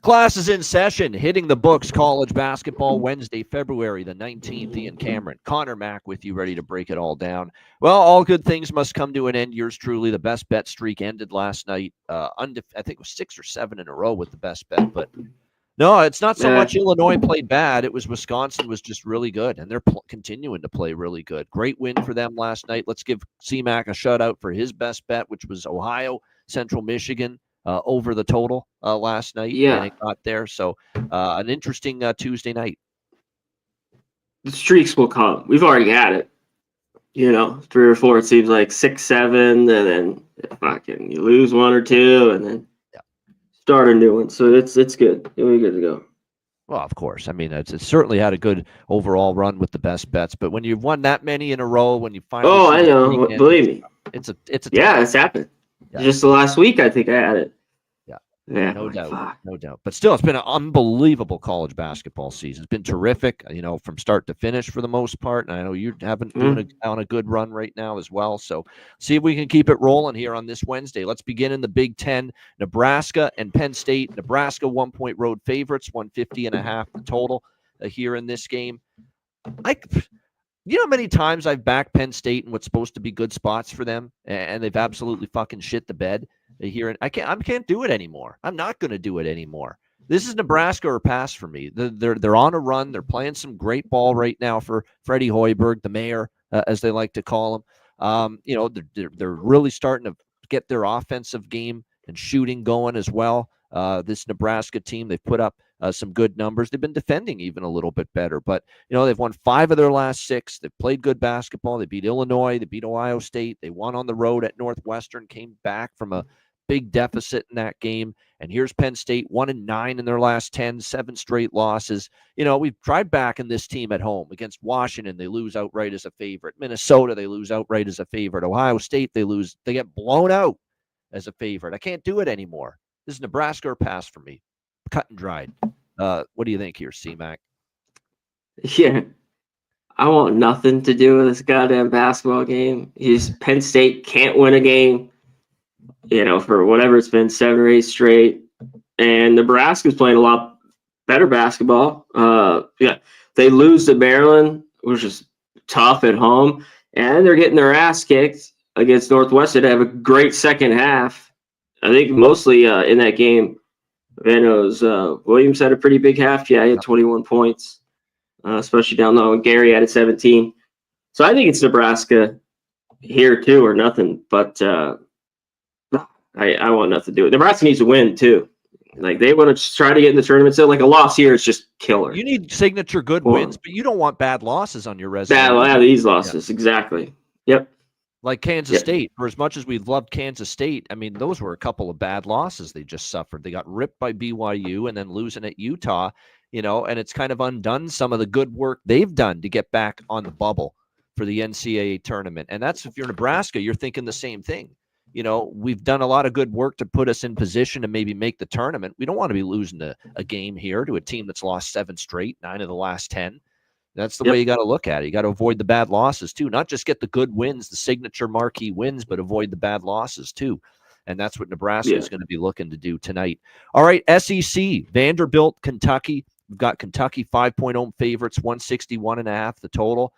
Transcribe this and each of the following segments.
Class is in session, hitting the books. College basketball Wednesday, February the 19th. Ian Cameron, Connor Mack with you, ready to break it all down. Well, all good things must come to an end. Yours truly, the best bet streak ended last night. I think it was 6 or 7 in a row with the best bet. But no, it's not so much Illinois played bad. It was Wisconsin was just really good, and they're continuing to play really good. Great win for them last night. Let's give C-Mac a shout-out for his best bet, which was Ohio, Central Michigan. Over the total last night, and it got there. So an interesting Tuesday night. The streaks will come. We've already had it. 3 or 4. It seems like 6, 7, and then fucking you lose 1 or 2, and then start a new one. So it's good. We're good to go. Well, of course. I mean, it's certainly had a good overall run with the best bets. But when you've won that many in a row, when you finally, I know. Believe me, it's happened. Yeah. Just the last week, I think I had it. Yeah, no doubt. But still, it's been an unbelievable college basketball season. It's been terrific, from start to finish for the most part. And I know you haven't doing on a good run right now as well. So see if we can keep it rolling here on this Wednesday. Let's begin in the Big Ten. Nebraska and Penn State. Nebraska 1-point road favorites, 150.5 the total here in this game. You know how many times I've backed Penn State in what's supposed to be good spots for them, and they've absolutely fucking shit the bed here. I can't do it anymore. I'm not going to do it anymore. This is Nebraska or pass for me. They're on a run. They're playing some great ball right now for Freddie Hoiberg, the mayor, as they like to call him. They're really starting to get their offensive game and shooting going as well. This Nebraska team, they've put up some good numbers. They've been defending even a little bit better, but they've won 5 of their last 6. They've played good basketball. They beat Illinois. They beat Ohio State. They won on the road at Northwestern, came back from a big deficit in that game. And here's Penn State, 1-9 in their last 10, 7 straight losses. We've tried backing this team at home against Washington. They lose outright as a favorite. Minnesota, they lose outright as a favorite. Ohio State, they get blown out as a favorite. I can't do it anymore. This is Nebraska or pass for me. Cut and dried. What do you think here, C-Mac? Yeah. I want nothing to do with this goddamn basketball game. Penn State can't win a game, for whatever it's been, 7 or 8 straight. And Nebraska's playing a lot better basketball. They lose to Maryland, which is tough at home. And they're getting their ass kicked against Northwestern. They have a great second half. I think mostly in that game, Williams had a pretty big half. Yeah, he had 21 points, especially down low. And Gary had 17. So I think it's Nebraska here too, or nothing. But I want nothing to do with it. Nebraska needs to win too. Like they want to try to get in the tournament. So like a loss here is just killer. You need signature good wins, but you don't want bad losses on your resume. These losses, exactly. Yep. Like Kansas State, for as much as we loved Kansas State, I mean, those were a couple of bad losses they just suffered. They got ripped by BYU and then losing at Utah, and it's kind of undone some of the good work they've done to get back on the bubble for the NCAA tournament. And that's, if you're Nebraska, you're thinking the same thing. We've done a lot of good work to put us in position to maybe make the tournament. We don't want to be losing a game here to a team that's lost 7 straight, 9 of the last 10. That's the way you got to look at it. You got to avoid the bad losses too, not just get the good wins, the signature marquee wins, but avoid the bad losses too. And that's what Nebraska is going to be looking to do tonight. All right, SEC, Vanderbilt, Kentucky. We've got Kentucky 5-point home favorites, 161.5 the total.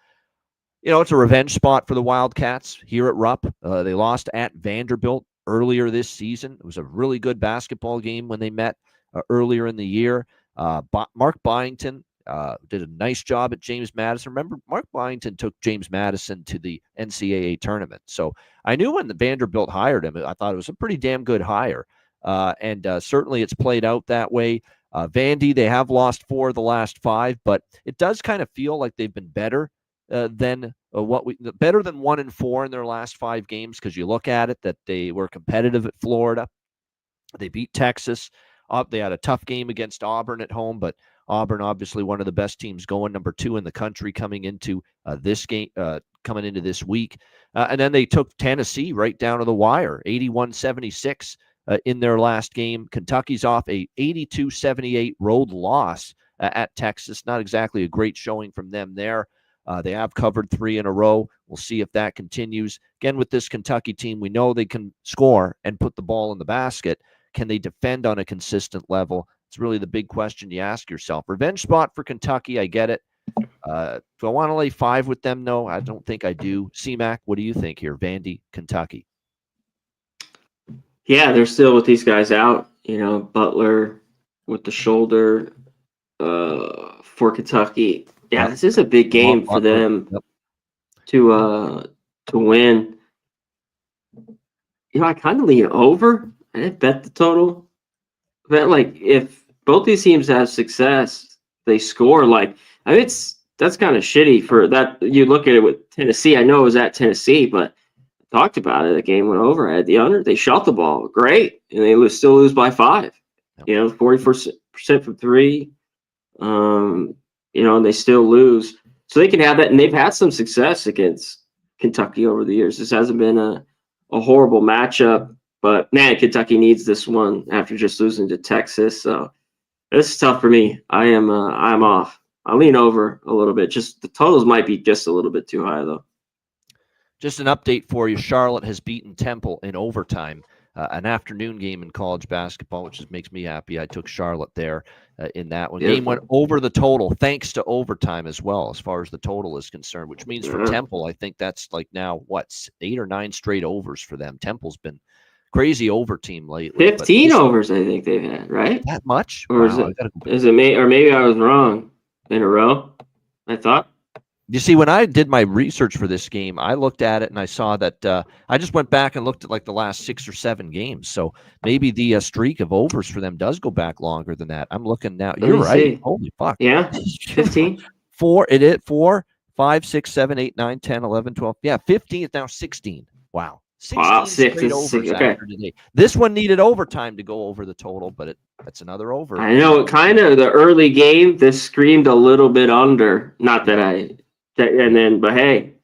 It's a revenge spot for the Wildcats here at Rupp. They lost at Vanderbilt earlier this season. It was a really good basketball game when they met earlier in the year. Mark Byington did a nice job at James Madison. Remember, Mark Byington took James Madison to the NCAA tournament. So I knew when the Vanderbilt hired him, I thought it was a pretty damn good hire. And certainly it's played out that way. Vandy, they have lost 4 of the last 5, but it does kind of feel like they've been better than 1-4 in their last 5 games, because you look at it that they were competitive at Florida. They beat Texas. They had a tough game against Auburn at home, but Auburn, obviously one of the best teams going, number 2 in the country coming into this game, coming into this week. And then they took Tennessee right down to the wire, 81-76 in their last game. Kentucky's off a 82-78 road loss at Texas. Not exactly a great showing from them there. They have covered 3 in a row. We'll see if that continues. Again, with this Kentucky team, we know they can score and put the ball in the basket. Can they defend on a consistent level? It's really the big question you ask yourself. Revenge spot for Kentucky, I get it. Do I want to lay 5 with them? No, I don't think I do. C-Mac, what do you think here? Vandy, Kentucky. Yeah, they're still with these guys out. Butler with the shoulder for Kentucky. Yeah, Yep. this is a big game for them to win. I kind of lean over. I didn't bet the total. But if both these teams have success, they score. That's kind of shitty for that. You look at it with Tennessee. I know it was at Tennessee, but I talked about it. The game went over. I had the under. They shot the ball great, and they still lose by 5. 44% from 3. And they still lose. So they can have that, and they've had some success against Kentucky over the years. This hasn't been a horrible matchup, but man, Kentucky needs this one after just losing to Texas. So this is tough for me. I'm off. I lean over a little bit. Just the totals might be just a little bit too high though. Just an update for you. Charlotte has beaten Temple in overtime. An afternoon game in college basketball, which just makes me happy. I took Charlotte there in that one. Game went over the total thanks to overtime as well, as far as the total is concerned, which means for Temple, I think that's now, 8 or 9 straight overs for them. Temple's been crazy over team lately. 15 overs, I think they've had, right? That much? Or wow, is it maybe I was wrong in a row, I thought. You see, when I did my research for this game, I looked at it and I saw that I just went back and looked at the last 6 or 7 games. So maybe the streak of overs for them does go back longer than that. I'm looking now. You're right. See. Holy fuck. Yeah. 15. 4, 5, 6, 7, 8, 9, 10, 11, 12. Yeah, 15 is now 16. Wow. 16 straight overs after today. This one needed overtime to go over the total, but that's another over. I know, kind of the early game, this screamed a little bit under. Not that but hey,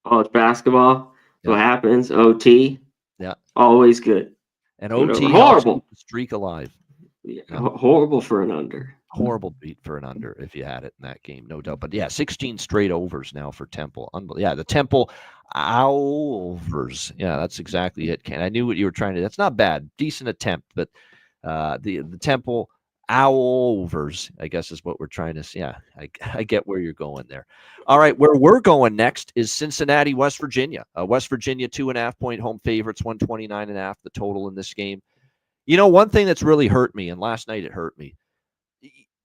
college basketball, what happens? OT, always good. And OT horrible streak alive. Yeah. Horrible for an under. Horrible beat for an under if you had it in that game, no doubt. But yeah, 16 straight overs now for Temple. Yeah, the Temple overs. Yeah, that's exactly it, Ken. I knew what you were trying to. That's not bad. Decent attempt, but the Temple overs, I guess, is what we're trying to see. Yeah, I get where you're going there. All right, where we're going next is Cincinnati, West Virginia. West Virginia 2.5-point home favorites, 129.5 the total in this game. One thing that's really hurt me, and last night it hurt me.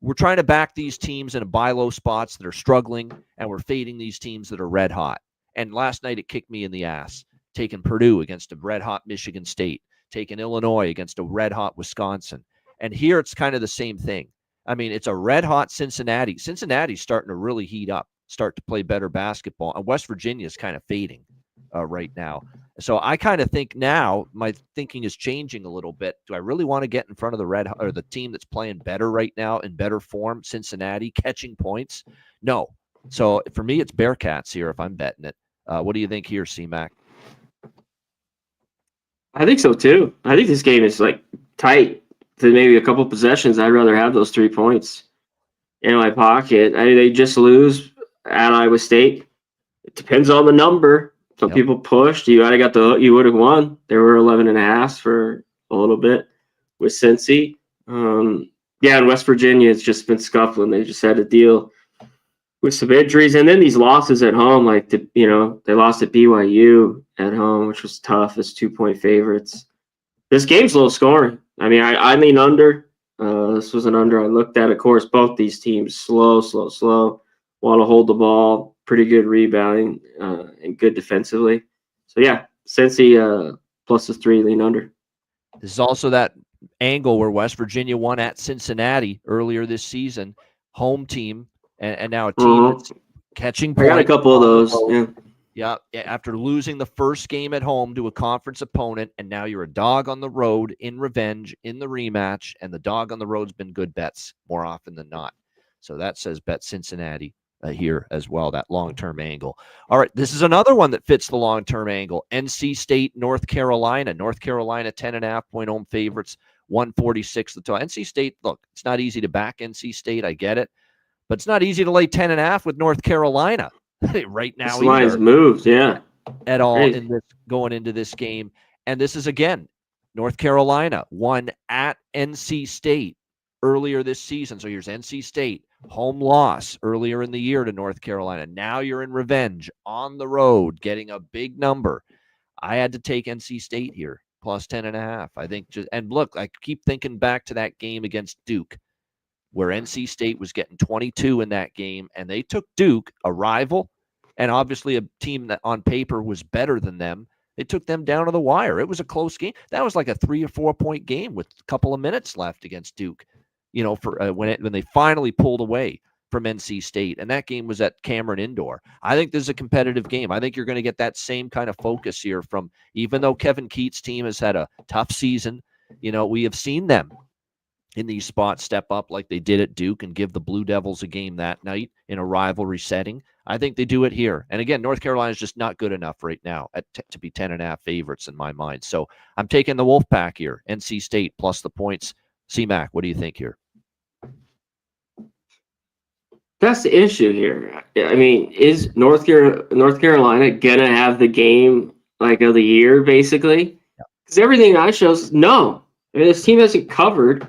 We're trying to back these teams in buy low spots that are struggling, and we're fading these teams that are red hot. And last night it kicked me in the ass, taking Purdue against a red hot Michigan State, taking Illinois against a red hot Wisconsin. And here it's kind of the same thing. I mean, it's a red hot Cincinnati. Cincinnati's starting to really heat up, start to play better basketball. And West Virginia is kind of fading right now. So I kind of think now my thinking is changing a little bit. Do I really want to get in front of the team that's playing better right now in better form, Cincinnati, catching points? No. So for me, it's Bearcats here if I'm betting it. What do you think here, C-Mac? I think so too. I think this game is tight to maybe a couple possessions. I'd rather have those 3 points in my pocket. They just lose at Iowa State. It depends on the number. Some people pushed. You would have won. There were 11.5 for a little bit with Cincy. In West Virginia, it's just been scuffling. They just had to deal with some injuries, and then these losses at home, they lost at BYU at home, which was tough as 2-point favorites. This game's low scoring. I mean, I lean under. This was an under I looked at. Of course, both these teams slow, want to hold the ball, pretty good rebounding, and good defensively. So yeah, Cincy plus the 3, lean under. This is also that angle where West Virginia won at Cincinnati earlier this season, home team. And now a team that's catching points. I got a couple of those. Yeah. After losing the first game at home to a conference opponent, and now you're a dog on the road in revenge in the rematch, and the dog on the road's been good bets more often than not. So that says bet Cincinnati here as well, that long-term angle. All right, this is another one that fits the long-term angle. NC State, North Carolina. North Carolina, 10.5-point home favorites, 146 the total. NC State, look, it's not easy to back NC State. I get it. But it's not easy to lay 10.5 with North Carolina right now. This line's moved, at all in this going into this game. And this is again North Carolina won at NC State earlier this season. So here's NC State, home loss earlier in the year to North Carolina. Now you're in revenge on the road, getting a big number. I had to take NC State here, plus 10.5. I think and look, I keep thinking back to that game against Duke, where NC State was getting 22 in that game, and they took Duke, a rival, and obviously a team that on paper was better than them. They took them down to the wire. It was a close game. That was like a 3 or 4 point game with a couple of minutes left against Duke, for when they finally pulled away from NC State. And that game was at Cameron Indoor. I think this is a competitive game. I think you're going to get that same kind of focus here from, even though Kevin Keatts' team has had a tough season, we have seen them in these spots step up like they did at Duke and give the Blue Devils a game that night in a rivalry setting. I think they do it here. And again, North Carolina is just not good enough right now to be 10.5 favorites in my mind. So I'm taking the Wolfpack here, NC State plus the points. C-Mac, what do you think here? That's the issue here. I mean, is North Carolina gonna have the game like of the year, basically? Because everything I show is no. I mean, this team hasn't covered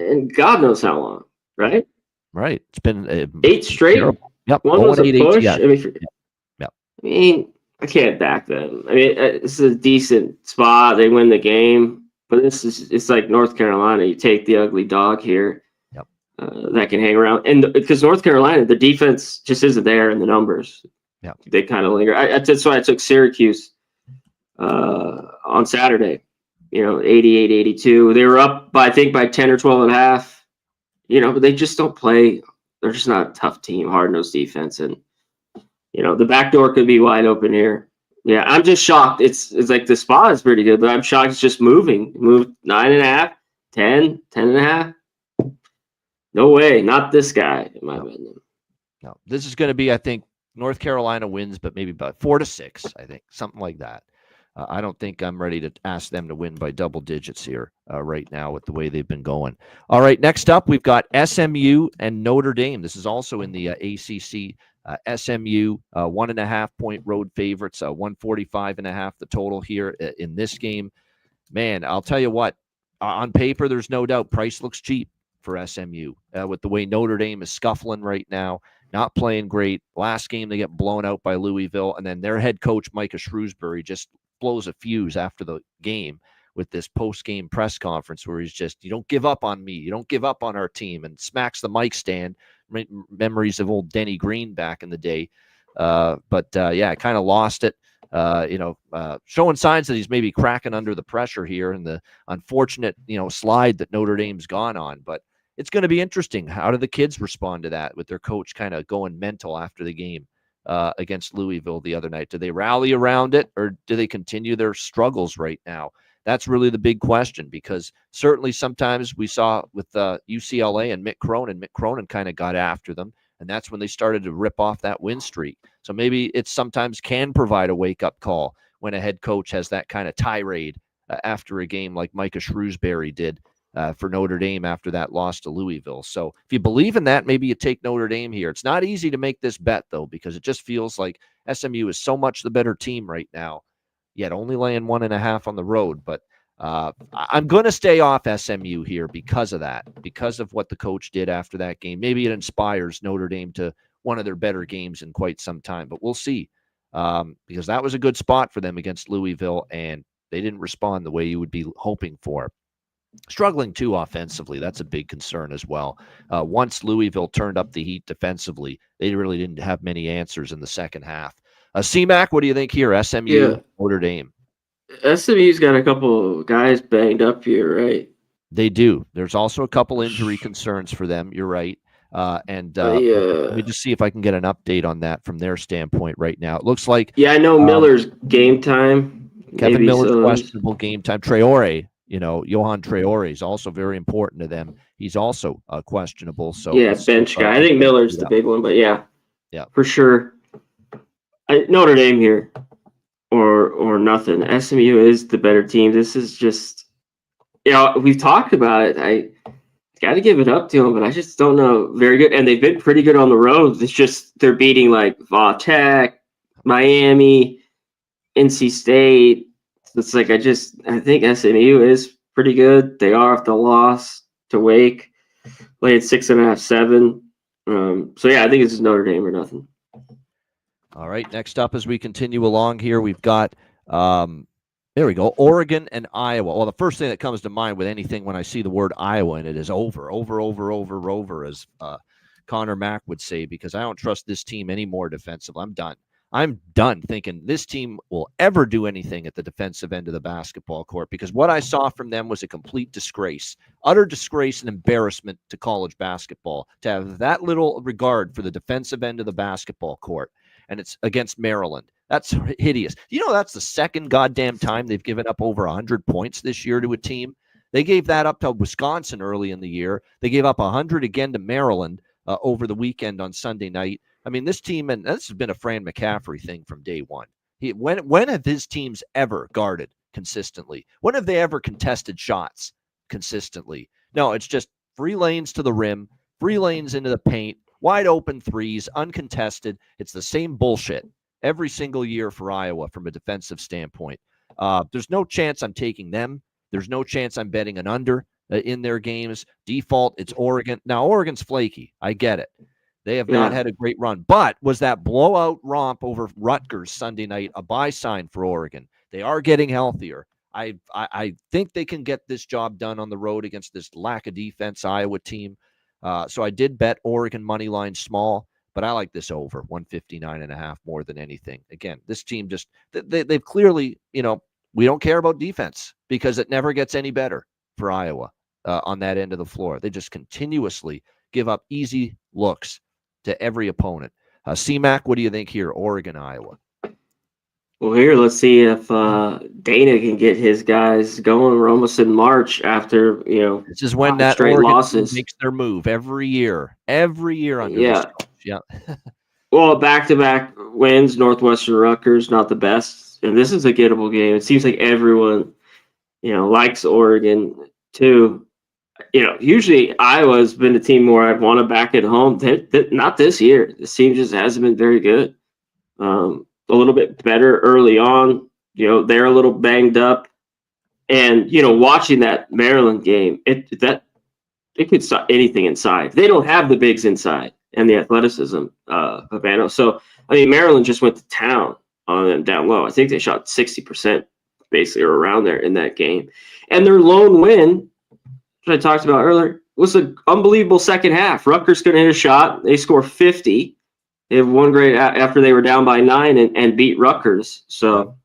in God knows how long, right? Right. It's been 8 straight. Terrible. Yep. One was a push. Yeah. I mean, I can't back them. I mean, this is a decent spot. They win the game, but it's like North Carolina. You take the ugly dog here. That can hang around, and because North Carolina, the defense just isn't there in the numbers. Yeah, they kind of linger. That's why I took Syracuse on Saturday. 88-82. They were up by 10 or 12 and a half. But they just don't play. They're just not a tough team, hard-nosed defense, and the back door could be wide open here. Yeah, I'm just shocked. It's like the spot is pretty good, but I'm shocked it's just moving. Moved 9.5, 10, 10.5. No way, not this guy, in my opinion. No, this is going to be, I think, North Carolina wins, but maybe about 4-6, I think, something like that. I don't think I'm ready to ask them to win by double digits here right now with the way they've been going. All right, next up, we've got SMU and Notre Dame. This is also in the ACC. SMU, 1.5 point road favorites, 145.5 the total here in this game. Man, I'll tell you what, on paper, there's no doubt price looks cheap for SMU with the way Notre Dame is scuffling right now, not playing great. Last game, they get blown out by Louisville, and then their head coach, Micah Shrewsbury, just blows a fuse after the game with this post-game press conference where he's just, you don't give up on me, you don't give up on our team, and smacks the mic stand. Memories of old Denny Green back in the day. I kind of lost it. Showing signs that he's maybe cracking under the pressure here and the unfortunate, slide that Notre Dame's gone on. But it's going to be interesting. How do the kids respond to that with their coach kind of going mental after the game against Louisville the other night? Do they rally around it, or do they continue their struggles right now? That's really the big question, because certainly sometimes we saw with UCLA and Mick Cronin kind of got after them, and that's when they started to rip off that win streak. So maybe it sometimes can provide a wake-up call when a head coach has that kind of tirade after a game like Micah Shrewsbury did for Notre Dame after that loss to Louisville. So if you believe in that, maybe you take Notre Dame here. It's not easy to make this bet, though, because it just feels like SMU is so much the better team right now, yet only laying 1.5 on the road. But I'm going to stay off SMU here because of that, because of what the coach did after that game. Maybe it inspires Notre Dame to one of their better games in quite some time, but we'll see, because that was a good spot for them against Louisville, and they didn't respond the way you would be hoping for. Struggling too offensively, that's a big concern as well. Once Louisville turned up the heat defensively, they really didn't have many answers in the second half. C-Mac, what do you think here? SMU, Notre Dame. SMU's got a couple guys banged up here, right? They do. There's also a couple injury concerns for them. You're right. Let me just see if I can get an update on that from their standpoint right now. It looks like I know Miller's game time. Kevin Miller's questionable game time. Traore, Johan Traore is also very important to them. He's also questionable. So bench guy. I think Miller's the big one, but yeah, for sure. Notre Dame here, or nothing. SMU is the better team. This is just, we've talked about it. I got to give it up to them, but I just don't know. Very good, and they've been pretty good on the road. It's just they're beating like Va Tech, Miami, NC State. It's like I think SMU is pretty good. They are off the loss to Wake. Played 6.5, 7. So yeah, I think it's Notre Dame or nothing. All right. Next up, as we continue along here, we've got there we go, Oregon and Iowa. Well, the first thing that comes to mind with anything when I see the word Iowa in it is over, as Connor Mack would say, because I don't trust this team anymore defensively. I'm done thinking this team will ever do anything at the defensive end of the basketball court, because what I saw from them was a complete disgrace, utter disgrace and embarrassment to college basketball, to have that little regard for the defensive end of the basketball court. And it's against Maryland. That's hideous. That's the second goddamn time they've given up over 100 points this year to a team. They gave that up to Wisconsin early in the year. They gave up 100 again to Maryland over the weekend on Sunday night. I mean, this team, and this has been a Fran McCaffrey thing from day one. When have his teams ever guarded consistently? When have they ever contested shots consistently? No, it's just free lanes to the rim, free lanes into the paint, wide open threes, uncontested. It's the same bullshit every single year for Iowa from a defensive standpoint. There's no chance I'm taking them. There's no chance I'm betting an under in their games. Default, it's Oregon. Now, Oregon's flaky. I get it. They have not had a great run. But was that blowout romp over Rutgers Sunday night a buy sign for Oregon? They are getting healthier. I think they can get this job done on the road against this lack of defense Iowa team. So I did bet Oregon money line small, but I like this over 159.5 more than anything. Again, this team just they've clearly, we don't care about defense because it never gets any better for Iowa on that end of the floor. They just continuously give up easy looks to every opponent. C-Mac, what do you think here? Oregon, Iowa. Well, here, let's see if Dana can get his guys going. We're almost in March after, this is when that straight Oregon losses makes their move every year under this coach. Yeah. Well, back-to-back wins, Northwestern Rutgers, not the best. And this is a gettable game. It seems like everyone, likes Oregon too. Usually Iowa's been a team where I've want to back at home. Not this year. This team just hasn't been very good. A little bit better early on. They're a little banged up. And, watching that Maryland game, it could stop anything inside. They don't have the bigs inside and the athleticism of Havana. So, Maryland just went to town on them down low. I think they shot 60% basically or around there in that game. And their lone win, which I talked about earlier, was an unbelievable second half. Rutgers couldn't hit a shot. They score 50. They have one great after they were down by 9 and beat Rutgers. So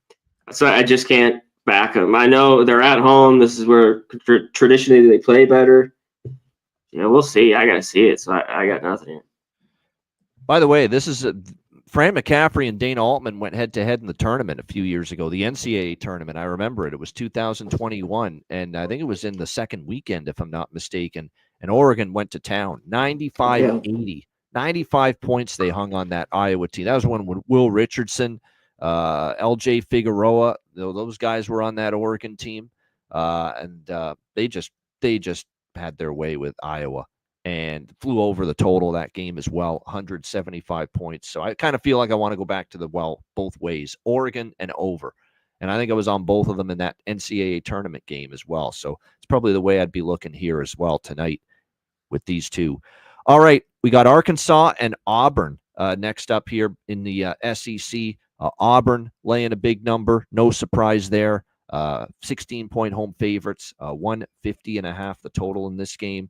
I just can't back them. I know they're at home. This is where traditionally they play better. We'll see. I got to see it. So I got nothing here. By the way, this is Fran McCaffrey and Dana Altman went head-to-head in the tournament a few years ago, the NCAA tournament. I remember it. It was 2021, and I think it was in the second weekend, if I'm not mistaken, and Oregon went to town, 95-80. 95 points they hung on that Iowa team. That was when Will Richardson, LJ Figueroa, those guys were on that Oregon team, and they just had their way with Iowa and flew over the total of that game as well, 175 points. So I kind of feel like I want to go back to both ways, Oregon and over. And I think I was on both of them in that NCAA tournament game as well. So it's probably the way I'd be looking here as well tonight with these two. All right, we got Arkansas and Auburn next up here in the SEC. Auburn laying a big number, no surprise there. 16-point home favorites, 150.5 the total in this game.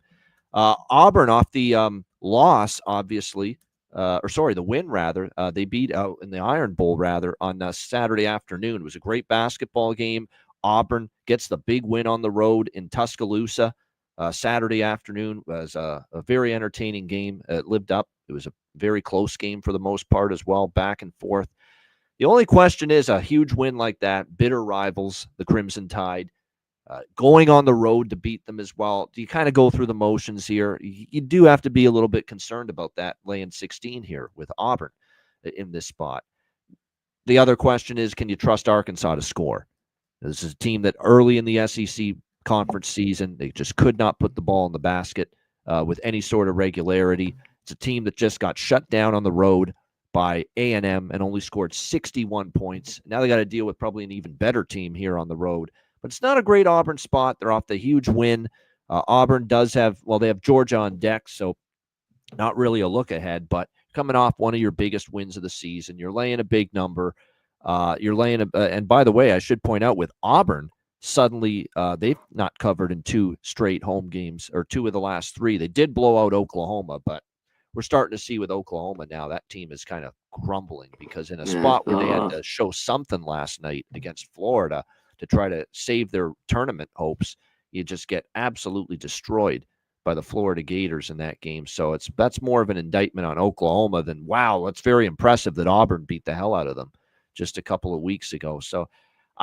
Auburn off the loss, obviously, the win rather. They beat out in the Iron Bowl rather on Saturday afternoon. It was a great basketball game. Auburn gets the big win on the road in Tuscaloosa. Saturday afternoon was a very entertaining game. It lived up. It was a very close game for the most part as well, back and forth. The only question is a huge win like that, bitter rivals, the Crimson Tide, going on the road to beat them as well. Do you kind of go through the motions here? You do have to be a little bit concerned about that laying 16 here with Auburn in this spot. The other question is, can you trust Arkansas to score? This is a team that early in the SEC conference season, they just could not put the ball in the basket with any sort of regularity. It's a team that just got shut down on the road by A&M and only scored 61 points. Now they got to deal with probably an even better team here on the road. But it's not a great Auburn spot. They're off the huge win Auburn does have, well, they have Georgia on deck, so not really a look ahead, but coming off one of your biggest wins of the season, you're laying a big number. And by the way, I should point out with Auburn, suddenly they've not covered in 2 straight home games, or 2 of the last 3. They did blow out Oklahoma, but we're starting to see with Oklahoma now that team is kind of crumbling, because in a spot where they had to show something last night against Florida to try to save their tournament hopes, you just get absolutely destroyed by the Florida Gators in that game. So that's more of an indictment on Oklahoma than, wow, that's very impressive that Auburn beat the hell out of them just a couple of weeks ago. So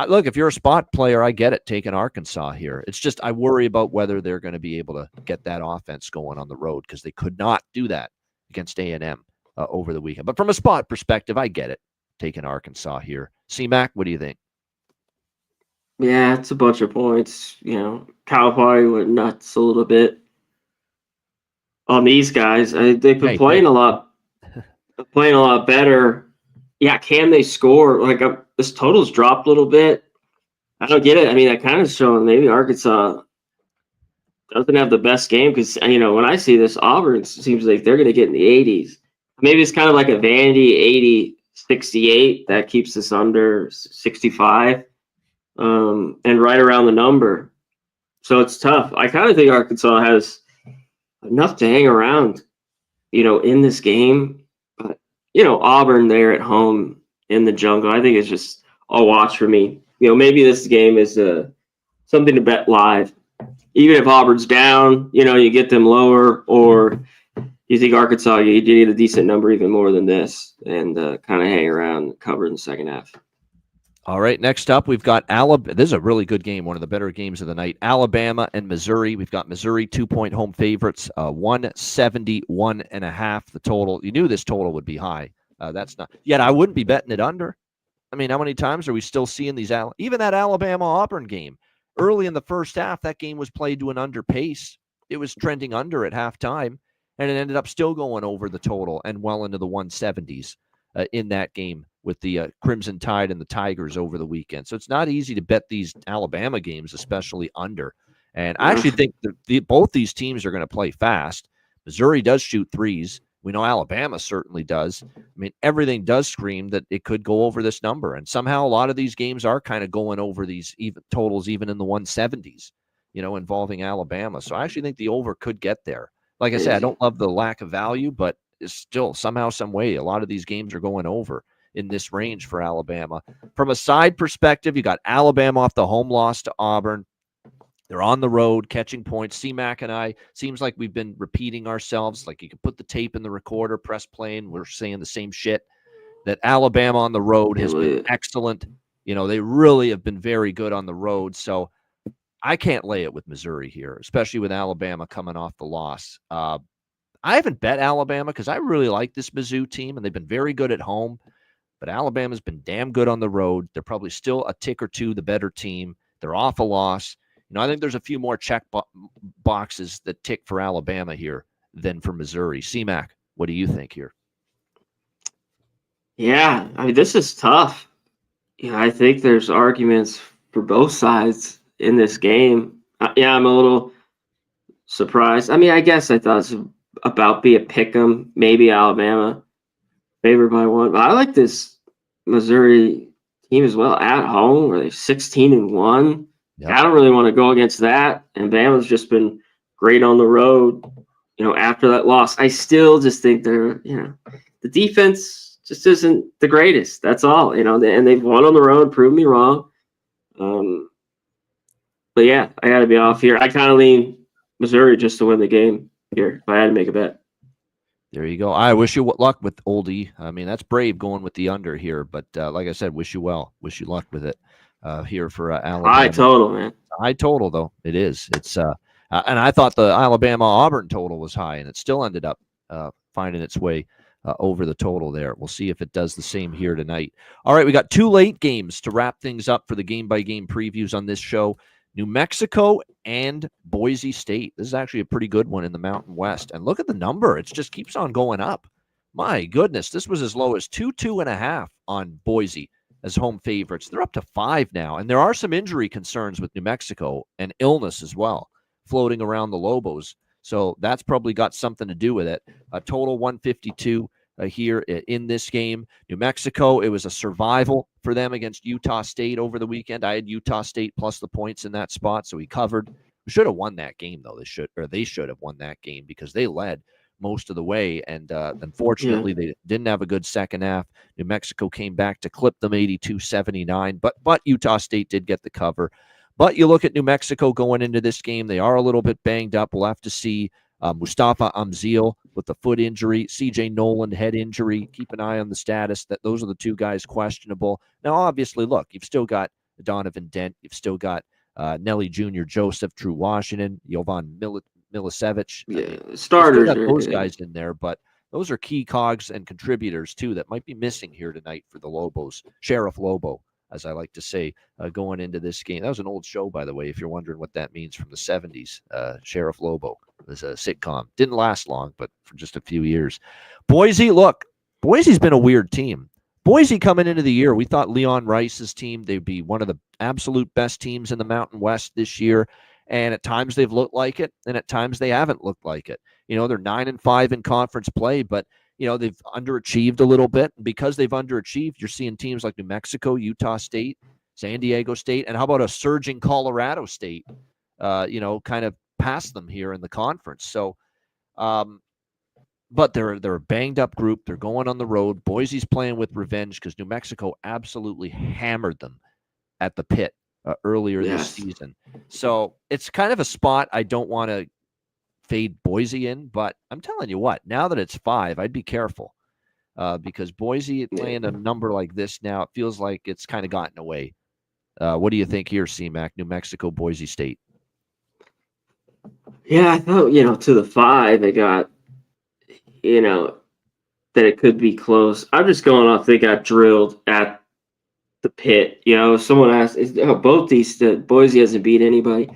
look, if you're a spot player, I get it taking Arkansas here. It's just I worry about whether they're going to be able to get that offense going on the road, because they could not do that against A&M over the weekend. But from a spot perspective, I get it taking Arkansas here. C-Mac, what do you think? Yeah, it's a bunch of points. Kyle probably went nuts a little bit on these guys. They've been playing a lot better. Yeah, can they score? Like, this total's dropped a little bit. I don't get it. I mean, that kind of showing maybe Arkansas doesn't have the best game, because, when I see this, Auburn seems like they're going to get in the 80s. Maybe it's kind of like a Vandy 80-68 that keeps this under 65, and right around the number. So it's tough. I kind of think Arkansas has enough to hang around, in this game. But, Auburn there at home in the jungle, I think it's just a watch for me. Maybe this game is something to bet live. Even if Auburn's down, you get them lower, or you think Arkansas, you need a decent number even more than this, and kind of hang around and cover in the second half. All right, next up, we've got Alabama. This is a really good game, one of the better games of the night. Alabama and Missouri. We've got Missouri 2-point home favorites, 171.5 the total. You knew this total would be high. That's not yet. I wouldn't be betting it under. I mean, how many times are we still seeing these? Even that Alabama-Auburn game, early in the first half, that game was played to an under pace. It was trending under at halftime, and it ended up still going over the total and well into the 170s in that game with the Crimson Tide and the Tigers over the weekend. So it's not easy to bet these Alabama games, especially under. And I actually think both these teams are going to play fast. Missouri does shoot threes. We know Alabama certainly does. I mean, everything does scream that it could go over this number. And somehow a lot of these games are kind of going over these even totals, even in the 170s, involving Alabama. So I actually think the over could get there. Like I said, I don't love the lack of value, but it's still somehow, some way, a lot of these games are going over in this range for Alabama. From a side perspective, you got Alabama off the home loss to Auburn. They're on the road catching points. C-Mac and I, seems like we've been repeating ourselves. Like, you can put the tape in the recorder, press play, and we're saying the same shit. That Alabama on the road has been excellent. They really have been very good on the road. So I can't lay it with Missouri here, especially with Alabama coming off the loss. I haven't bet Alabama because I really like this Mizzou team, and they've been very good at home. But Alabama's been damn good on the road. They're probably still a tick or two the better team. They're off a loss. I think there's a few more check boxes that tick for Alabama here than for Missouri. C-Mac, what do you think here? Yeah, I mean, this is tough. I think there's arguments for both sides in this game. I'm a little surprised. I mean, I guess I thought it's about be a pick 'em, maybe Alabama favored by 1. But I like this Missouri team as well at home, where they're 16-1. Yep. I don't really want to go against that. And Bama's just been great on the road, after that loss. I still just think they're, the defense just isn't the greatest. That's all, and they've won on the road, proved me wrong. But yeah, I got to be off here. I kind of lean Missouri just to win the game here if I had to make a bet. There you go. I wish you luck with Oldie. I mean, that's brave going with the under here. But like I said, wish you well. Wish you luck with it here for Alabama. High total, man. High total, though. It is. It's and I thought the Alabama-Auburn total was high, and it still ended up finding its way over the total there. We'll see if it does the same here tonight. All right, we got 2 late games to wrap things up for the game-by-game previews on this show. New Mexico and Boise State. This is actually a pretty good one in the Mountain West. And look at the number. It just keeps on going up. My goodness, this was as low as 2.5 on Boise as home favorites. They're up to 5 now. And there are some injury concerns with New Mexico and illness as well floating around the Lobos. So that's probably got something to do with it. A total 152 here in this game. New Mexico, it was a survival for them against Utah State over the weekend. I had Utah State plus the points in that spot, so we covered. We should have won that game, though. They should have won that game because they led most of the way, and unfortunately, they didn't have a good second half. New Mexico came back to clip them 82-79, but Utah State did get the cover. But you look at New Mexico going into this game, they are a little bit banged up. We'll have to see Mustafa Amzil with the foot injury, CJ Nolan head injury. Keep an eye on the status. That those are the two guys questionable. Now, obviously, look, you've still got Donovan Dent. You've still got Nelly Jr., Joseph, Drew Washington, Jovan Milicevic. Starters. Got those guys in there, but those are key cogs and contributors, too, that might be missing here tonight for the Lobos. Sheriff Lobo, as I like to say, going into this game. That was an old show, by the way, if you're wondering what that means, from the 70s. Sheriff Lobo was a sitcom. Didn't last long, but for just a few years. Boise, look, Boise's been a weird team. Boise coming into the year, we thought Leon Rice's team, they'd be one of the absolute best teams in the Mountain West this year. And at times they've looked like it, and at times they haven't looked like it. They're 9-5 in conference play, but they've underachieved a little bit. And because they've underachieved, you're seeing teams like New Mexico, Utah State, San Diego State, and how about a surging Colorado State, kind of pass them here in the conference. So, but they're a banged up group. They're going on the road. Boise's playing with revenge because New Mexico absolutely hammered them at the pit earlier this season. So it's kind of a spot I don't want to fade Boise in, but I'm telling you what, now that it's 5, I'd be careful because Boise playing a number like this now, it feels like it's kind of gotten away. What do you think here, CMAC, New Mexico, Boise State? Yeah, I thought, to the 5, it got, that it could be close. I'm just going off, they got drilled at the pit. Someone asked, both these, Boise hasn't beat anybody.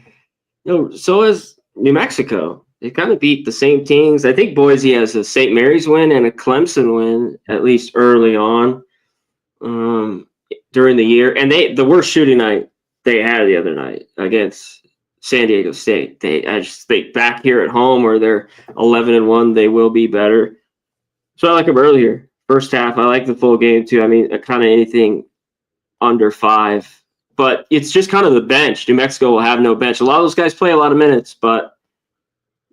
So has New Mexico. They kind of beat the same teams. I think Boise has a St. Mary's win and a Clemson win, at least early on during the year. And the worst shooting night they had the other night against San Diego State. I just think back here at home where they're 11-1, they will be better. So I like them earlier. First half, I like the full game too. I mean, kind of anything under 5. But it's just kind of the bench. New Mexico will have no bench. A lot of those guys play a lot of minutes, but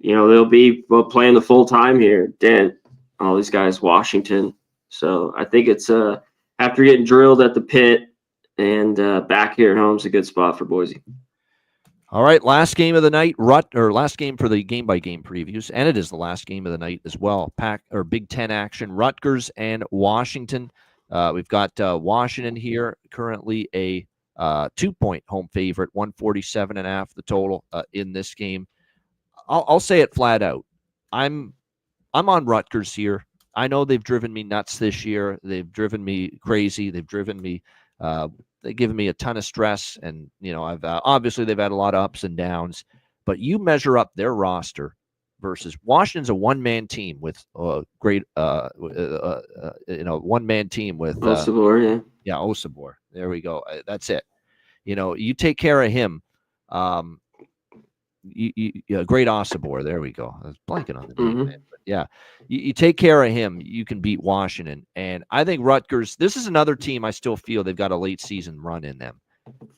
they'll be playing the full time here. Dent, all these guys, Washington. So I think it's after getting drilled at the pit and back here at home is a good spot for Boise. All right, last game of the night, last game for the game-by-game previews, and it is the last game of the night as well. Big Ten action, Rutgers and Washington. We've got Washington here, currently a 2-point home favorite, 147.5 the total in this game. I'll say it flat out. I'm on Rutgers here. I know they've driven me nuts this year. They've driven me crazy. They've driven me. They've given me a ton of stress, and I've obviously they've had a lot of ups and downs. But you measure up their roster versus Washington's a one-man team with great, one-man team with Osibor, Osibor. There we go. That's it. You take care of him. Great Osibor. There we go. I was blanking on the name, man. But yeah, you take care of him, you can beat Washington. And I think Rutgers, this is another team I still feel they've got a late season run in them.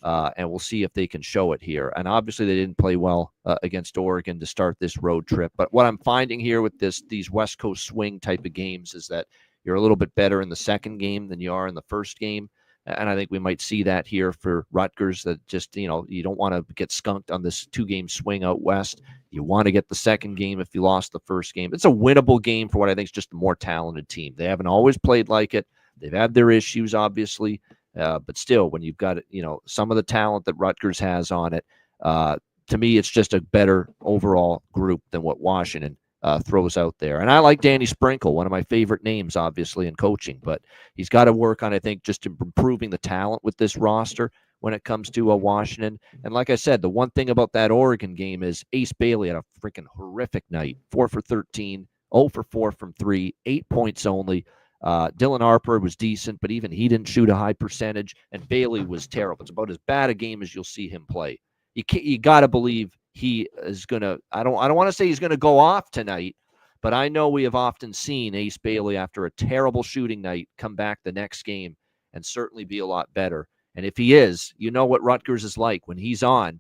And we'll see if they can show it here. And obviously they didn't play well against Oregon to start this road trip. But what I'm finding here with these West Coast swing type of games is that you're a little bit better in the second game than you are in the first game. And I think we might see that here for Rutgers, that just, you don't want to get skunked on this 2-game swing out west. You want to get the second game if you lost the first game. It's a winnable game for what I think is just a more talented team. They haven't always played like it. They've had their issues, obviously. But still, when you've got, some of the talent that Rutgers has on it, to me, it's just a better overall group than what Washington throws out there. And I like Danny Sprinkle, one of my favorite names, obviously, in coaching. But he's got to work on, I think, just improving the talent with this roster when it comes to Washington. And like I said, the one thing about that Oregon game is Ace Bailey had a freaking horrific night. 4 for 13, 0 for 4 from 3, 8 points only. Dylan Harper was decent, but even he didn't shoot a high percentage. And Bailey was terrible. It's about as bad a game as you'll see him play. You got to believe he is going to, I don't want to say he's going to go off tonight, but I know we have often seen Ace Bailey, after a terrible shooting night, come back the next game and certainly be a lot better. And if he is, you know what Rutgers is like. When he's on,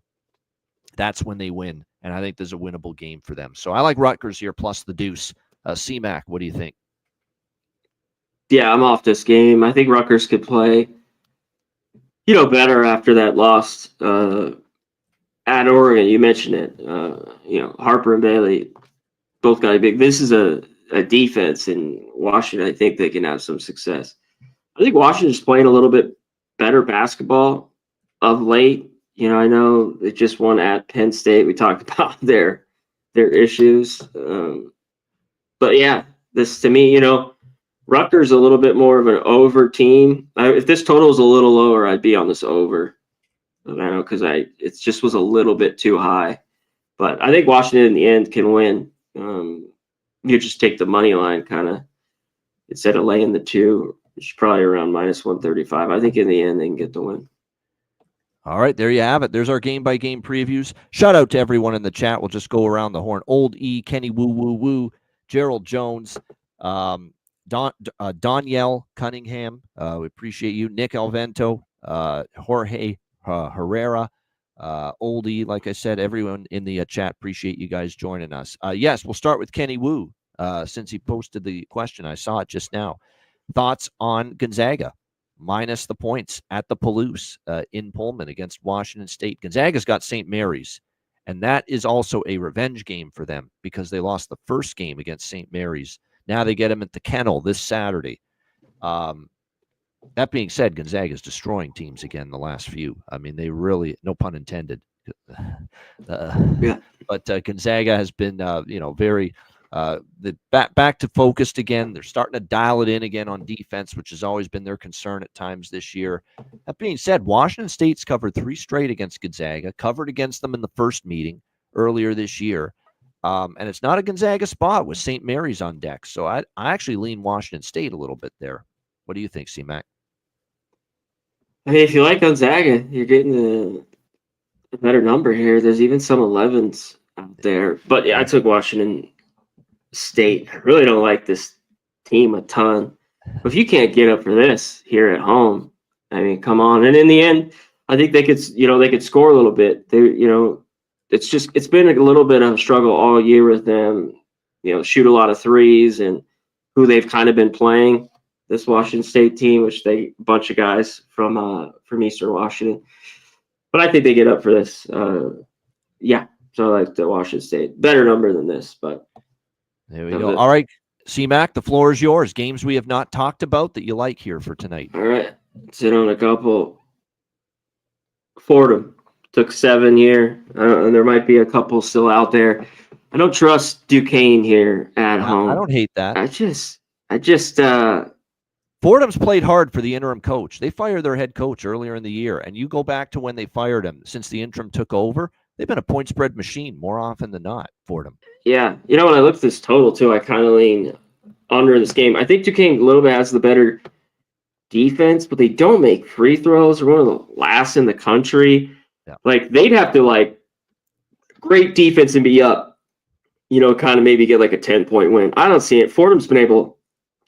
that's when they win. And I think there's a winnable game for them. So I like Rutgers here plus the deuce. C-Mac, what do you think? Yeah, I'm off this game. I think Rutgers could play, better after that loss at Oregon. You mentioned it. Harper and Bailey both got a big. This is a defense in Washington. I think they can have some success. I think Washington's playing a little bit better basketball of late. I know they just won at Penn State. We talked about their issues. But yeah, this to me, Rutgers a little bit more of an over team. If this total is a little lower, I'd be on this over. I know because it just was a little bit too high. But I think Washington in the end can win. You just take the money line kind of instead of laying the 2. It's probably around minus 135. I think in the end they can get the win. All right, there you have it. There's our game-by-game previews. Shout out to everyone in the chat. We'll just go around the horn. Old E, Kenny Woo Woo Woo, Gerald Jones, Danielle Cunningham. We appreciate you. Nick Alvento, Jorge Herrera, Old E. Like I said, everyone in the chat, appreciate you guys joining us. Yes, we'll start with Kenny Woo since he posted the question. I saw it just now. Thoughts on Gonzaga? Minus the points at the Palouse in Pullman against Washington State. Gonzaga's got St. Mary's, and that is also a revenge game for them because they lost the first game against St. Mary's. Now they get them at the Kennel this Saturday. That being said, Gonzaga's destroying teams again the last few. I mean, they really, no pun intended. But Gonzaga has been, very back to focused again. They're starting to dial it in again on defense, which has always been their concern at times this year. That being said, Washington State's covered 3 straight against Gonzaga, covered against them in the first meeting earlier this year. And it's not a Gonzaga spot with St. Mary's on deck. So I actually lean Washington State a little bit there. What do you think, C-Mac? I mean, if you like Gonzaga, you're getting a better number here. There's even some 11s out there. But yeah, I took Washington State. I really don't like this team a ton. But if you can't get up for this here at home, I mean, come on. And in the end, I think they could score a little bit. It's been a little bit of a struggle all year with them, shoot a lot of threes and who they've kind of been playing. This Washington State team, which a bunch of guys from Eastern Washington. But I think they get up for this. So I like the Washington State. Better number than this, but there we go. All right, C-Mac, the floor is yours. Games we have not talked about that you like here for tonight. All right. Sit on a couple. Fordham took 7 here. And there might be a couple still out there. I don't trust Duquesne here at home. I don't hate that. I just Fordham's played hard for the interim coach. They fired their head coach earlier in the year, and you go back to when they fired him. Since the interim took over, they've been a point spread machine more often than not, Fordham. Yeah. When I looked at this total, too, I kind of lean under in this game. I think Duquesne a little bit has the better defense, but they don't make free throws. They're one of the last in the country. Yeah. Like, they'd have to, great defense and be up, kind of maybe get, a 10-point win. I don't see it. Fordham's been able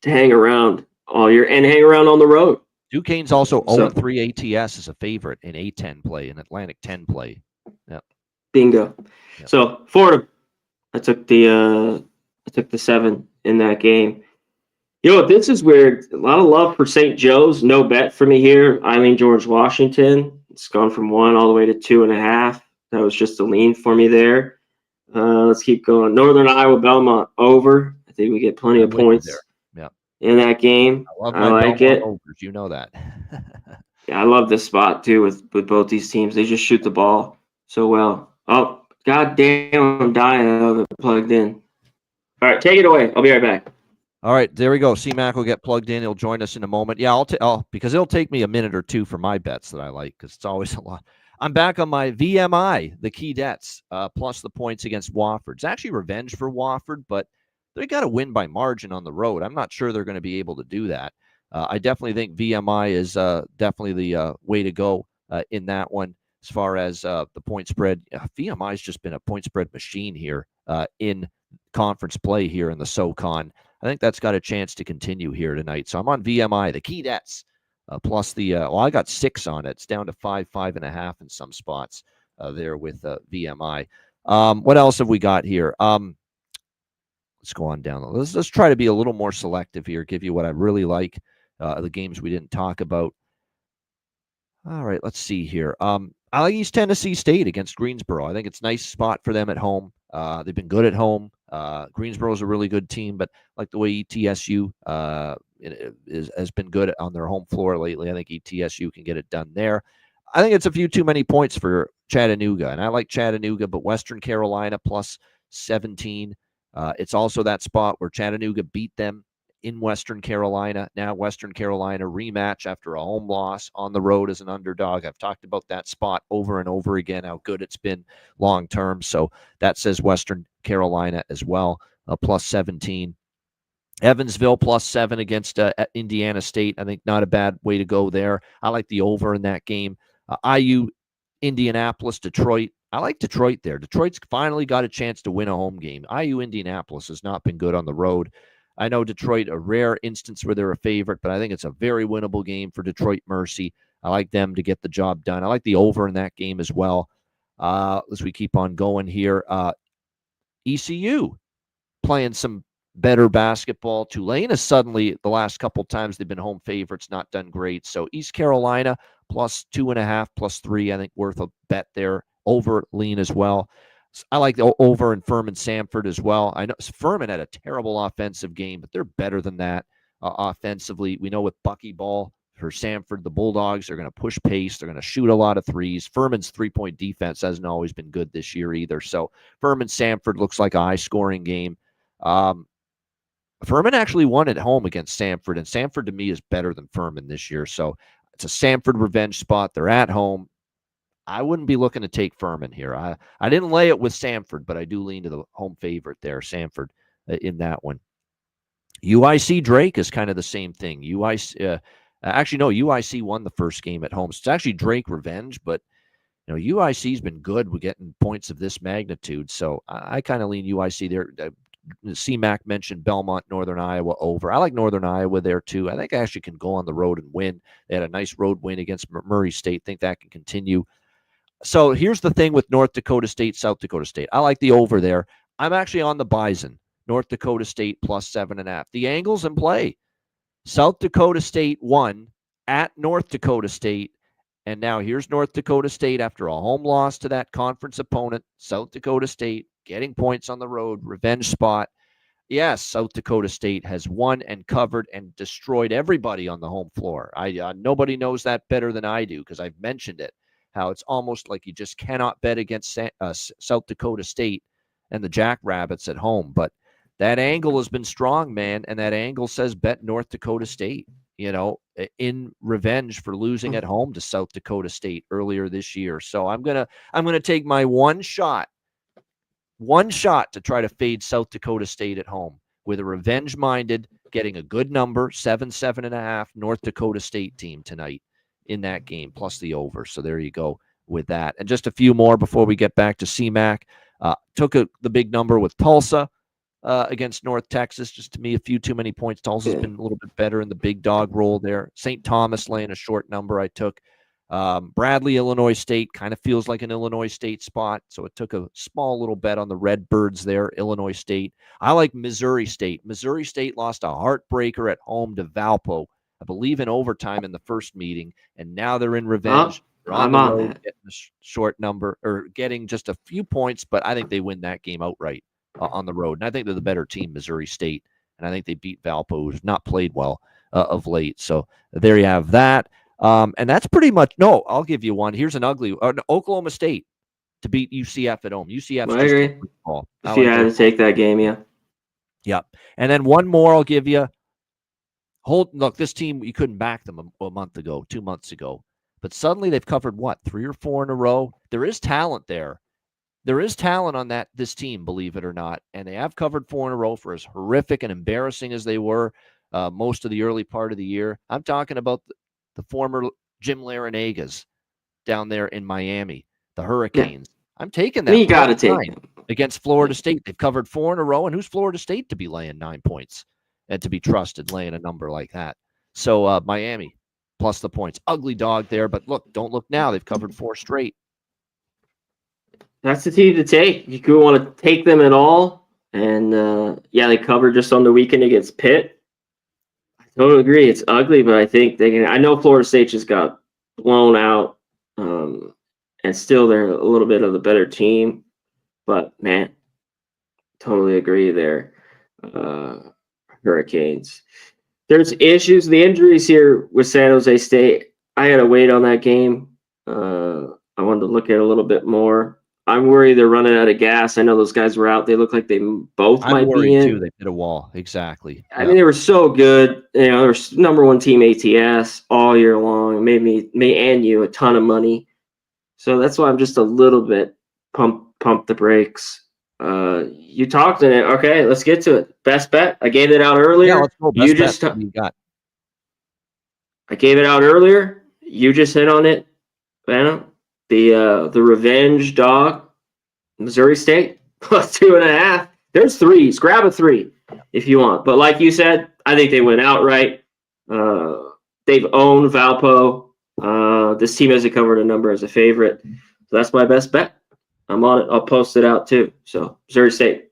to hang around all year and hang around on the road. Duquesne's also 0-3 ATS as a favorite in A10 play, in Atlantic 10 play. Yeah. Bingo. Yep. So Fordham, I took the 7 in that game. This is weird. A lot of love for St. Joe's. No bet for me here. Eileen George Washington. It's gone from 1 all the way to 2.5. That was just a lean for me there. Let's keep going. Northern Iowa Belmont over. I think we get plenty of points there. In that game. I like it. Overs. You know that. Yeah, I love this spot too with both these teams. They just shoot the ball so well. Oh, god damn, I'm dying of it plugged in. All right, take it away. I'll be right back. All right, there we go. C-Mac will get plugged in. He'll join us in a moment. Yeah, because it'll take me a minute or two for my bets that I like because it's always a lot. I'm back on my VMI, the Keydets, plus the points against Wofford. It's actually revenge for Wofford, but they got to win by margin on the road. I'm not sure they're going to be able to do that. I definitely think VMI is definitely the way to go in that one. as far as the point spread. VMI's just been a point spread machine here in conference play here in the SoCon. I think that's got a chance to continue here tonight. So I'm on VMI, the Keydets, plus the, I got 6 on it. It's down to 5.5 in some spots there with VMI. What else have we got here? Let's go on down. Let's try to be a little more selective here, give you what I really like, the games we didn't talk about. All right, let's see here. I like East Tennessee State against Greensboro. I think it's a nice spot for them at home. They've been good at home. Greensboro's a really good team, but I like the way ETSU has been good on their home floor lately. I think ETSU can get it done there. I think it's a few too many points for Chattanooga, and I like Chattanooga, but Western Carolina plus 17. It's also that spot where Chattanooga beat them in Western Carolina. Now Western Carolina rematch after a home loss on the road as an underdog. I've talked about that spot over and over again, how good it's been long term. So that says Western Carolina as well, plus 17. Evansville plus 7 against Indiana State. I think not a bad way to go there. I like the over in that game. IU, Indianapolis, Detroit. I like Detroit there. Detroit's finally got a chance to win a home game. IU, Indianapolis has not been good on the road. I know Detroit, a rare instance where they're a favorite, but I think it's a very winnable game for Detroit Mercy. I like them to get the job done. I like the over in that game as well. As we keep on going here, ECU playing some better basketball. Tulane has suddenly, the last couple times they've been home favorites, not done great. So East Carolina plus 2.5, plus 3, I think worth a bet there. Over lean as well. I like the over in Furman Samford as well. I know Furman had a terrible offensive game, but they're better than that offensively. We know with Buckyball for Samford, the Bulldogs are going to push pace. They're going to shoot a lot of threes. Furman's three-point defense hasn't always been good this year either. So Furman Samford looks like a high-scoring game. Furman actually won at home against Samford, and Samford to me is better than Furman this year. So it's a Samford revenge spot. They're at home. I wouldn't be looking to take Furman here. I didn't lay it with Samford, but I do lean to the home favorite there, Samford, in that one. UIC Drake is kind of the same thing. UIC won the first game at home. So it's actually Drake revenge, but UIC's been good with getting points of this magnitude. So I kind of lean UIC there. CMAC mentioned Belmont, Northern Iowa over. I like Northern Iowa there too. I think I actually can go on the road and win. They had a nice road win against Murray State. Think that can continue. So here's the thing with North Dakota State, South Dakota State. I like the over there. I'm actually on the Bison, North Dakota State plus 7.5. The angle's in play. South Dakota State won at North Dakota State. And now here's North Dakota State after a home loss to that conference opponent, South Dakota State, getting points on the road, revenge spot. Yes, South Dakota State has won and covered and destroyed everybody on the home floor. Nobody knows that better than I do because I've mentioned it. How it's almost like you just cannot bet against South Dakota State and the Jackrabbits at home. But that angle has been strong, man, and that angle says bet North Dakota State, in revenge for losing at home to South Dakota State earlier this year. So I'm gonna take my one shot to try to fade South Dakota State at home with a revenge-minded, getting a good number, 7.5 North Dakota State team tonight in that game, plus the over. So there you go with that. And just a few more before we get back to CMAC. Took the big number with Tulsa against North Texas. Just to me, a few too many points. Tulsa's been a little bit better in the big dog role there. St. Thomas laying a short number I took. Bradley, Illinois State kind of feels like an Illinois State spot. So it took a small little bet on the Redbirds there, Illinois State. I like Missouri State. Missouri State lost a heartbreaker at home to Valpo, I believe in overtime in the first meeting, and now they're in revenge. They're on the road, getting a short number, or getting just a few points, but I think they win that game outright on the road. And I think they're the better team, Missouri State, and I think they beat Valpo, who's not played well of late. So there you have that. And that's pretty much, no, I'll give you one. Here's an ugly, Oklahoma State to beat UCF at home. UCF's I agree. If you had to take that game, yeah. Yep. And then one more I'll give you. Look, this team, you couldn't back them a month ago, 2 months ago. But suddenly they've covered, 3 or 4 in a row? There is talent there. There is talent on this team, believe it or not. And they have covered 4 in a row for as horrific and embarrassing as they were most of the early part of the year. I'm talking about the former Jim Larinagas. down there in Miami, the Yeah. Hurricanes. I'm taking You that got to plus take 9 them. against Florida State. They've covered 4 in a row, and who's Florida State to be laying 9 points and to be trusted laying a number like that? So Miami plus the points. Ugly dog there, but look, don't look now. They've covered 4 straight. That's the team to take. You could want to take them at all. And they covered just on the weekend against Pitt. I totally agree. It's ugly, but I think they can. I know Florida State just got blown out, and still they're a little bit of the better team. But man, totally agree there. Hurricanes. There's issues. The injuries here with San Jose State. I had to wait on that game. I wanted to look at it a little bit more. I'm worried they're running out of gas. I know those guys were out. They look like they both I'm might be worried in. too. They hit a wall. Exactly. I mean, they were so good. You know, they were number 1 team ATS all year long. It made me and you a ton of money. So that's why I'm just a little bit pump the brakes. You talked in it. Okay, let's get to it. Best bet. I gave it out earlier. Yeah, let's go. Best bet. What do you got? I gave it out earlier. You just hit on it, Venom. The revenge dog, Missouri State plus 2.5. There's 3s. Grab a 3 if you want. But like you said, I think they went outright. They've owned Valpo. This team hasn't covered a number as a favorite. So that's my best bet. I'm on it. I'll post it out too. So Missouri State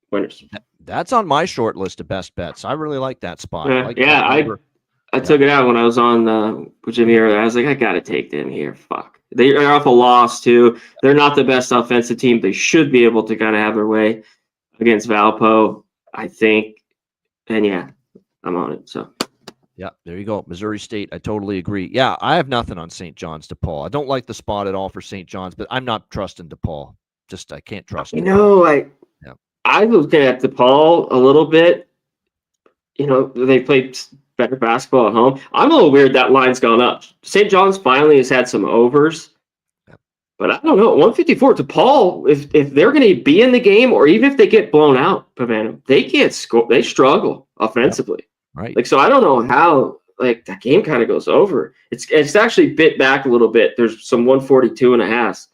winners. That's on my short list of best bets. I really like that spot. I took it out when I was on with Jimmy earlier. I was like, I got to take them here. Fuck. They're off a loss too. They're not the best offensive team. They should be able to kind of have their way against Valpo, I think. And yeah, I'm on it. So. Yeah, there you go. Missouri State. I totally agree. Yeah, I have nothing on St. John's DePaul. I don't like the spot at all for St. John's, but I'm not trusting DePaul. Just I can't trust it. I was looking at DePaul a little bit. You know, they played better basketball at home. I'm a little weird that line's gone up. St. John's finally has had some overs. But I don't know, 154 DePaul, if they're going to be in the game or even if they get blown out, Pavano, they can't score. They struggle offensively. Yep. Right. Like, so I don't know how, like, that game kind of goes over. It's actually bit back a little bit. There's some 142.5.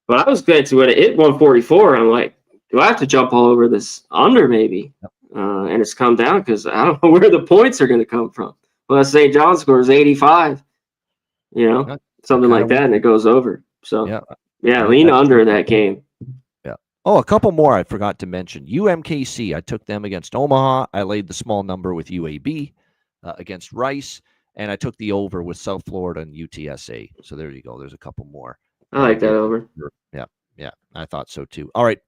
But I was going to when it hit 144, I'm like, do I have to jump all over this under maybe? Yep. And it's come down because I don't know where the points are going to come from. Well, St. John scores 85, something like that, and it goes over. So, lean under in that game. Yeah. Oh, a couple more I forgot to mention. UMKC, I took them against Omaha. I laid the small number with UAB against Rice, and I took the over with South Florida and UTSA. So there you go. There's a couple more. I like that over. Yeah, I thought so too. All right.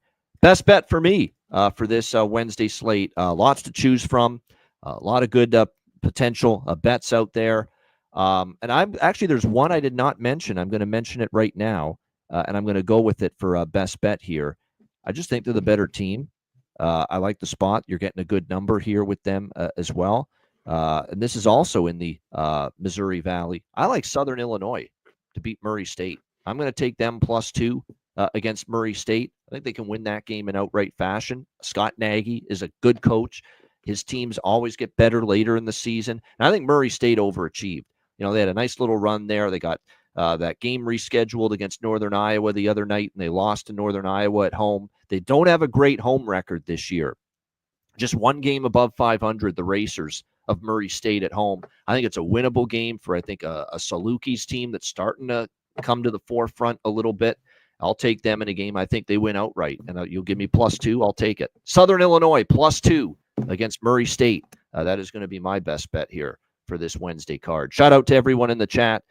Best bet for me for this Wednesday slate. Lots to choose from. A lot of good potential bets out there. And I'm actually, there's one I did not mention. I'm going to mention it right now, and I'm going to go with it for best bet here. I just think they're the better team. I like the spot. You're getting a good number here with them as well. And this is also in the Missouri Valley. I like Southern Illinois to beat Murray State. I'm going to take them +2 against Murray State. I think they can win that game in outright fashion. Scott Nagy is a good coach. His teams always get better later in the season. And I think Murray State overachieved. You know, they had a nice little run there. They got that game rescheduled against Northern Iowa the other night, and they lost to Northern Iowa at home. They don't have a great home record this year. Just one game above 500, the Racers of Murray State at home. I think it's a winnable game for, I think, a Salukis team that's starting to come to the forefront a little bit. I'll take them in a game. I think they win outright, and you'll give me +2. I'll take it. Southern Illinois +2 against Murray State. That is going to be my best bet here for this Wednesday card. Shout out to everyone in the chat.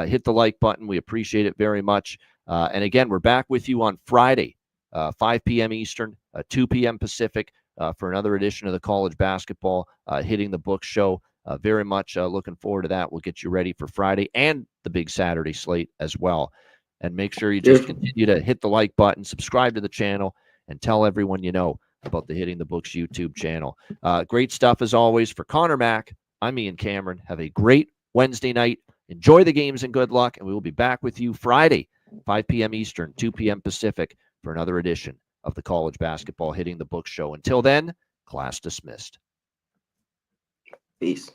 Hit the like button. We appreciate it very much. And again, we're back with you on Friday, 5 p.m. Eastern, 2 p.m. Pacific, for another edition of the College Basketball Hitting the Books show. Very much looking forward to that. We'll get you ready for Friday and the big Saturday slate as well. And make sure you just continue to hit the like button, subscribe to the channel, and tell everyone you know about the Hitting the Books YouTube channel. Great stuff as always. For Connor Mack, I'm Ian Cameron. Have a great Wednesday night. Enjoy the games and good luck. And we will be back with you Friday, 5 p.m. Eastern, 2 p.m. Pacific, for another edition of the College Basketball Hitting the Books show. Until then, class dismissed. Peace.